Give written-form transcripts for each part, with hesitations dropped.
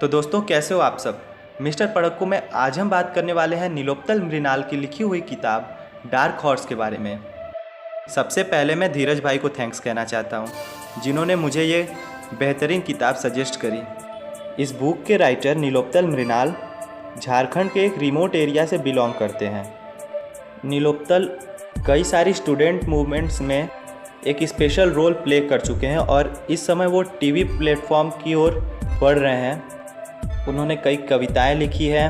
तो दोस्तों कैसे हो आप सब। मिस्टर पढ़क्कू में आज हम बात करने वाले हैं नीलोत्पल मृणाल की लिखी हुई किताब डार्क हॉर्स के बारे में। सबसे पहले मैं धीरज भाई को थैंक्स कहना चाहता हूँ जिन्होंने मुझे ये बेहतरीन किताब सजेस्ट करी। इस बुक के राइटर नीलोत्पल मृणाल झारखंड के एक रिमोट एरिया से बिलोंग करते हैं। नीलोत्पल कई सारी स्टूडेंट मूवमेंट्स में एक स्पेशल रोल प्ले कर चुके हैं और इस समय वो टीवी प्लेटफॉर्म की ओर बढ़ रहे हैं। उन्होंने कई कविताएं लिखी हैं।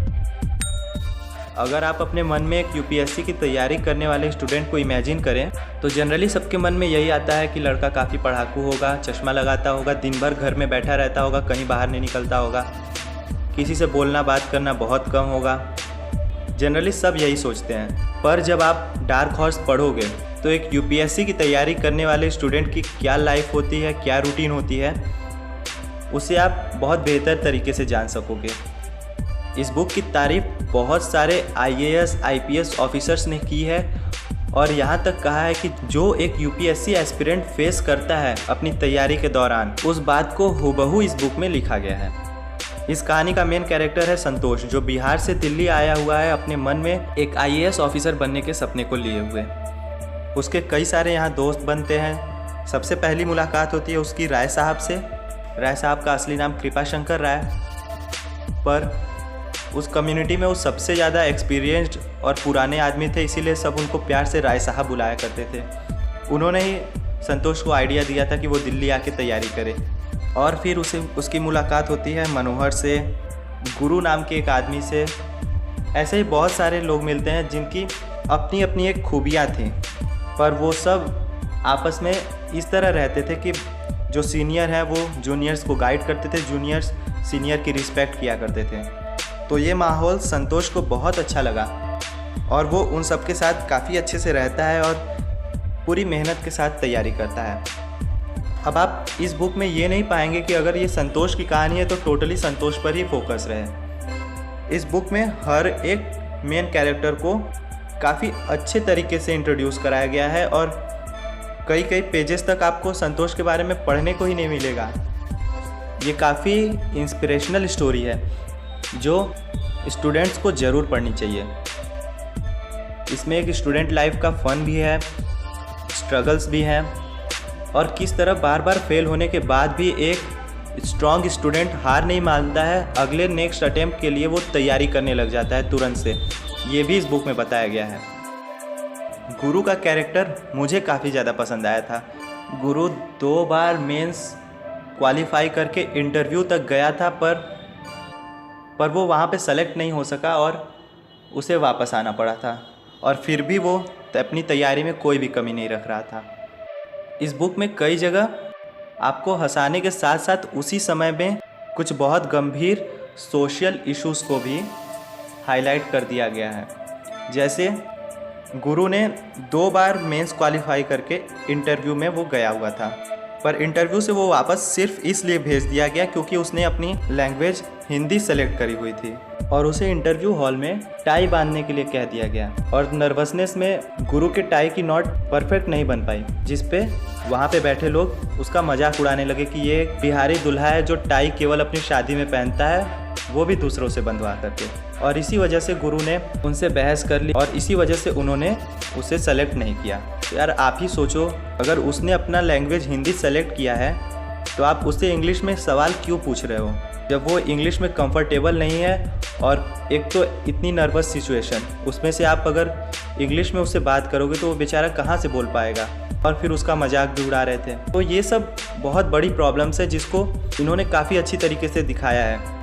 अगर आप अपने मन में एक यूपीएससी की तैयारी करने वाले स्टूडेंट को इमेजिन करें तो जनरली सबके मन में यही आता है कि लड़का काफ़ी पढ़ाकू होगा, चश्मा लगाता होगा, दिन भर घर में बैठा रहता होगा, कहीं बाहर नहीं निकलता होगा, किसी से बोलना बात करना बहुत कम होगा। जनरली सब यही सोचते हैं। पर जब आप डार्क हॉर्स पढ़ोगे तो एक यूपीएससी की तैयारी करने वाले स्टूडेंट की क्या लाइफ होती है, क्या रूटीन होती है, उसे आप बहुत बेहतर तरीके से जान सकोगे। इस बुक की तारीफ बहुत सारे आईएएस आईपीएस ऑफिसर्स ने की है और यहाँ तक कहा है कि जो एक यूपीएससी एस्पिरेंट फेस करता है अपनी तैयारी के दौरान, उस बात को हूबहू इस बुक में लिखा गया है। इस कहानी का मेन कैरेक्टर है संतोष, जो बिहार से दिल्ली आया हुआ है अपने मन में एक आईएएस ऑफिसर बनने के सपने को लिए हुए। उसके कई सारे यहाँ दोस्त बनते हैं। सबसे पहली मुलाकात होती है उसकी राय साहब से। राय साहब का असली नाम कृपा शंकर राय, पर उस कम्युनिटी में वो सबसे ज़्यादा एक्सपीरियंस्ड और पुराने आदमी थे, इसीलिए सब उनको प्यार से राय साहब बुलाया करते थे। उन्होंने ही संतोष को आइडिया दिया था कि वो दिल्ली आके तैयारी करे। और फिर उसकी मुलाकात होती है मनोहर से, गुरु नाम के एक आदमी से। ऐसे ही बहुत सारे लोग मिलते हैं जिनकी अपनी अपनी एक खूबियाँ थी, पर वो सब आपस में इस तरह रहते थे कि जो सीनियर है वो जूनियर्स को गाइड करते थे, जूनियर्स सीनियर की रिस्पेक्ट किया करते थे। तो ये माहौल संतोष को बहुत अच्छा लगा और वो उन सब के साथ काफ़ी अच्छे से रहता है और पूरी मेहनत के साथ तैयारी करता है। अब आप इस बुक में ये नहीं पाएंगे कि अगर ये संतोष की कहानी है तो टोटली संतोष पर ही फोकस रहे। इस बुक में हर एक मेन कैरेक्टर को काफ़ी अच्छे तरीके से इंट्रोड्यूस कराया गया है और कई पेजेस तक आपको संतोष के बारे में पढ़ने को ही नहीं मिलेगा। ये काफ़ी इंस्पिरेशनल स्टोरी है जो स्टूडेंट्स को ज़रूर पढ़नी चाहिए। इसमें एक स्टूडेंट लाइफ का फ़न भी है, स्ट्रगल्स भी हैं और किस तरह बार बार फेल होने के बाद भी एक स्ट्रॉन्ग स्टूडेंट हार नहीं मानता है, अगले नेक्स्ट अटेम्प्ट के लिए वो तैयारी करने लग जाता है तुरंत से। ये भी इस बुक में बताया गया है। गुरु का कैरेक्टर मुझे काफ़ी ज़्यादा पसंद आया था। गुरु 2 बार मेंस क्वालिफाई करके इंटरव्यू तक गया था, पर वो वहाँ पे सेलेक्ट नहीं हो सका और उसे वापस आना पड़ा था, और फिर भी वो अपनी तैयारी में कोई भी कमी नहीं रख रहा था। इस बुक में कई जगह आपको हंसाने के साथ साथ उसी समय में कुछ बहुत गंभीर सोशल इश्यूज़ को भी हाईलाइट कर दिया गया है। जैसे गुरु ने 2 बार मेंस क्वालिफाई करके इंटरव्यू में वो गया हुआ था, पर इंटरव्यू से वो वापस सिर्फ इसलिए भेज दिया गया क्योंकि उसने अपनी लैंग्वेज हिंदी सेलेक्ट करी हुई थी और उसे इंटरव्यू हॉल में टाई बांधने के लिए कह दिया गया और नर्वसनेस में गुरु के टाई की नॉट परफेक्ट नहीं बन पाई, जिस पे वहाँ पे बैठे लोग उसका मजाक उड़ाने लगे कि ये बिहारी दूल्हा है जो टाई केवल अपनी शादी में पहनता है, वो भी दूसरों से बंधवा करके। और इसी वजह से गुरु ने उनसे बहस कर ली और इसी वजह से उन्होंने उसे सेलेक्ट नहीं किया। तो यार आप ही सोचो, अगर उसने अपना लैंग्वेज हिंदी सेलेक्ट किया है तो आप उससे इंग्लिश में सवाल क्यों पूछ रहे हो जब वो इंग्लिश में कंफर्टेबल नहीं है। और एक तो इतनी नर्वस सिचुएशन, उसमें से आप अगर इंग्लिश में उससे बात करोगे तो वो बेचारा कहाँ से बोल पाएगा। और फिर उसका मजाक भी उड़ा रहे थे। तो ये सब बहुत बड़ी प्रॉब्लम्स है जिसको इन्होंने काफ़ी अच्छी तरीके से दिखाया है।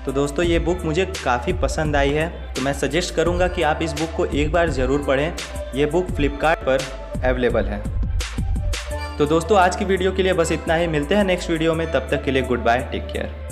तो दोस्तों ये बुक मुझे काफ़ी पसंद आई है, तो मैं सजेस्ट करूँगा कि आप इस बुक को एक बार ज़रूर पढ़ें। ये बुक फ्लिपकार्ट पर अवेलेबल है। तो दोस्तों आज की वीडियो के लिए बस इतना ही। मिलते हैं नेक्स्ट वीडियो में, तब तक के लिए गुड बाय, टेक केयर।